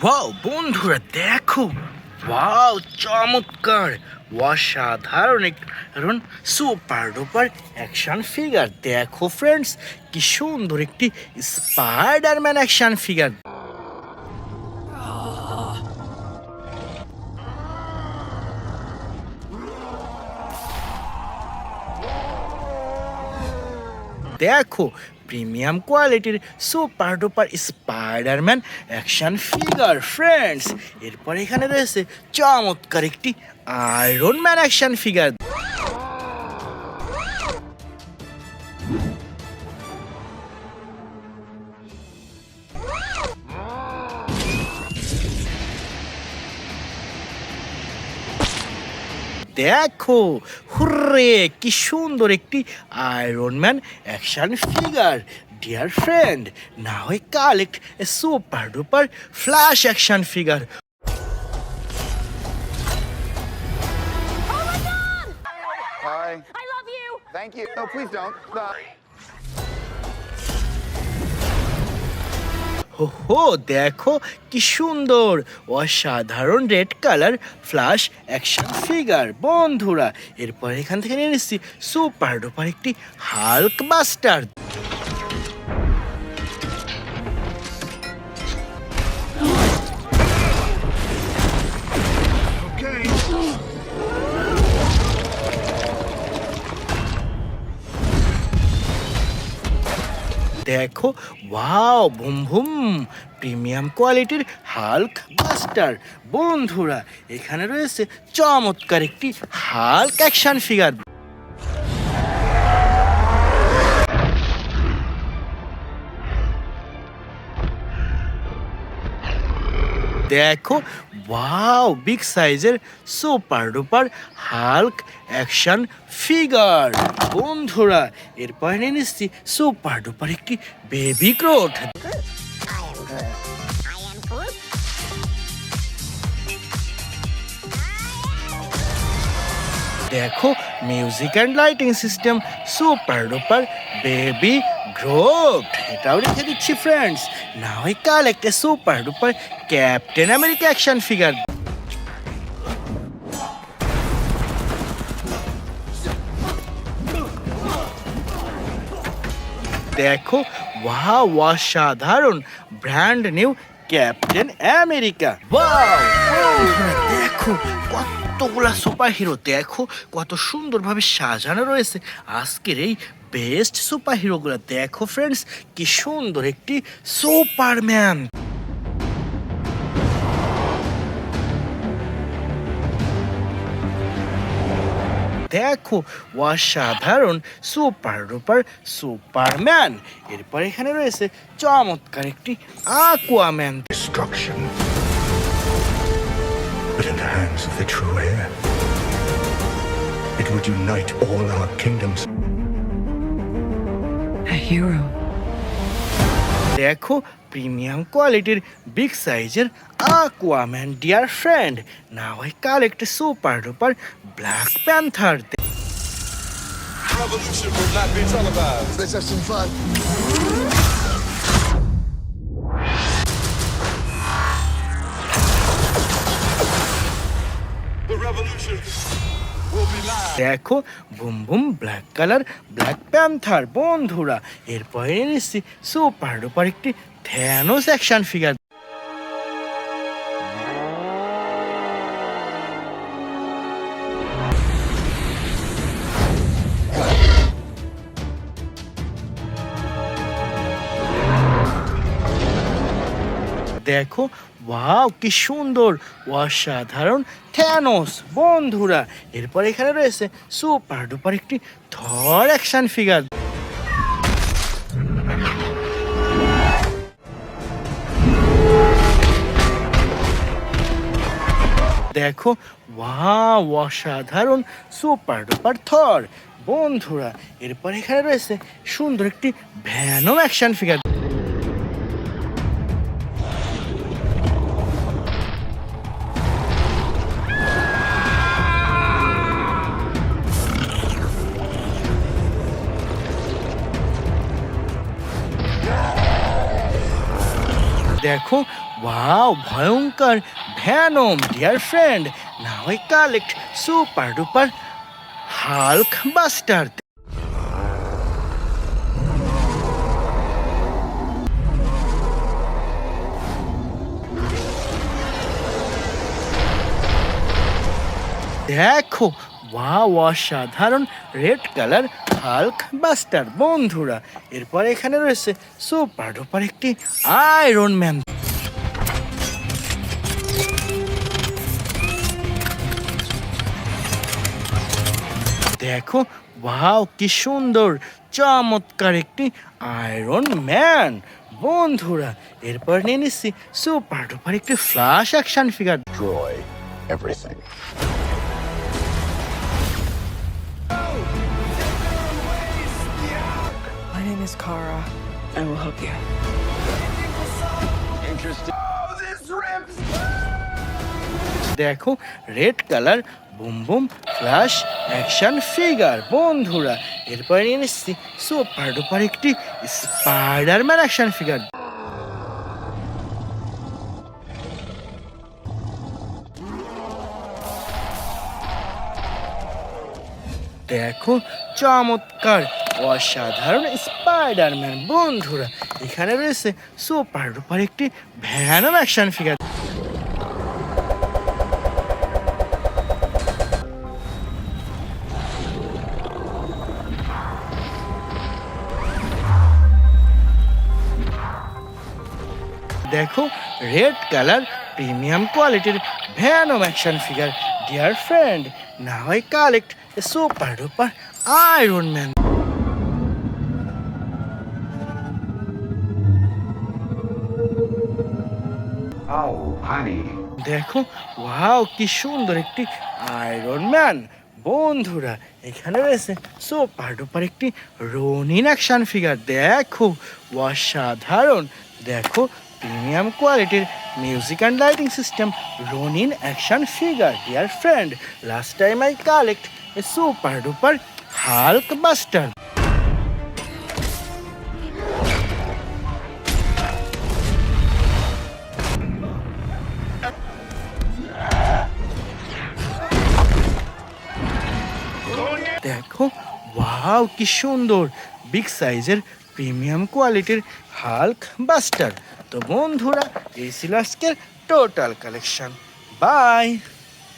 Wow বন্ধুরা দেখো, wow চমৎকার, অসাধারণ কারণ সুপার ডুপার অ্যাকশন ফিগার। দেখো ফ্রেন্ডস, কি সুন্দর একটি স্পাইডারম্যান অ্যাকশন ফিগার। দেখো প্রিমিয়াম কোয়ালিটির super duper Spiderman action figure friends. এরপর এখানে রয়েছে চমৎকার একটি আয়রন ম্যান অ্যাকশন ফিগার। দেখো হুররে, কি সুন্দর একটি iron man action figure. Dear friend, now collect A super duper flash action figure. Hi. I love you. Thank you. No, please don't. হো দেখো কি সুন্দর অসাধারণ red colour flash action figure বন্ধুরা। এরপর এখান থেকে নিয়ে নিচ্ছি সুপার ডুপার একটি হাল্ক বাস্টার। দেখো ওয়াও বুম বুম, প্রিমিয়াম কোয়ালিটির হাল্ক বাস্টার বন্ধুরা। এখানে রয়েছে চমৎকার একটি হাল্ক অ্যাকশন ফিগার। দেখো ওয়াও বিগ সাইজের super duper Hulk action figure বন্ধুরা। এরপর নিয়ে নিচ্ছি সুপার ডুপার একটি বেবি ক্রোট। দেখো music and lighting system super duper baby Groot, এটাও রেখে দিচ্ছি ফ্রেন্ডস। না হয় কাল একটা super duper captain America action figure. দেখো ওয়াও অসাধারণ brand new captain America. Wow দেখো কতগুলা সুপার হিরো, দেখো কত সুন্দরভাবে সাজানো রয়েছে আজকের এই বেস্ট সুপার হিরোগুলো। দেখো ফ্রেন্ডস, কি সুন্দর একটি সুপারম্যান। দেখো অসাধারণ সুপার ডুপার সুপারম্যান। এরপর এখানে রয়েছে চমৎকার একটি আকুয়াম্যান। Destruction, but in the hands of the true heir, it would unite all our kingdoms. A hero. দেখো প্রিমিয়াম কোয়ালিটির বিগ সাইজের আকুয়াম্যান ডিয়ার ফ্রেন্ড। না হয় কাল একটা super duper black panther. Revolution will not be televised. Let's have some fun. The revolution will be live. দেখো boom boom black colour black panther বন্ধুরা। এরপরে নিচ্ছি সুপার ডুপার একটি থ্যানোস অ্যাকশন ফিগার। দেখো ওয়াও কি সুন্দর অসাধারণ থ্যানোস বন্ধুরা। এরপর এখানে রয়েছে সুপার ডুপার একটি থর অ্যাকশন ফিগার। দেখো ওয়াও অসাধারণ সুপার ডুপার থর বন্ধুরা। এরপর এখানে রয়েছে সুন্দর একটি ভ্যানম অ্যাকশন ফিগার। দেখো ওয়াও ভয়ঙ্কর Venom dear friend now I collect super duper Hulk buster. দেখো ওয়াও অসাধারণ রেড কালার হাল্ক বাস্টার বন্ধুরা। এরপর এখানে রয়েছে সুপার ডুপার একটি আয়রন ম্যান। দেখো ওয়াও কি সুন্দর চমৎকার একটি আয়রন ম্যান বন্ধুরা। এরপর নিয়ে নিচ্ছি সুপার ডুপার একটি flash action figure. Destroy everything. My name is Kara. I will help you. Interesting. দেখো red colour boom boom flash action figure বন্ধুরা। এরপর নিয়ে নিচ্ছি সুপার ডুপার একটি স্পাইডারম্যান অ্যাকশন ফিগার। দেখো চমৎকার অসাধারণ স্পাইডারম্যান বন্ধুরা। এখানে রয়েছে সুপার ডুপার একটি ভ্যানম অ্যাকশন ফিগার। দেখো রেড কালার প্রিমিয়াম কোয়ালিটির Venom action figure dear friend now I collect A super duper iron man. Oh, honey. দেখো ওয়াও কি সুন্দর একটি আয়রন ম্যান বন্ধুরা। এখানে রয়েছে সুপার ডুপার একটি রনিন অ্যাকশন ফিগার। দেখো অসাধারণ দেখো প্রিমিয়াম কোয়ালিটির music and lighting system Ronin action figure dear friend last time I collect A super duper Hulk buster. দেখো ওয়াও কি সুন্দর বিগ সাইজের প্রিমিয়াম কোয়ালিটির হাল্ক বাস্টার। তো বন্ধুরা এই ছিল আজকের টোটাল কালেকশন। বাই।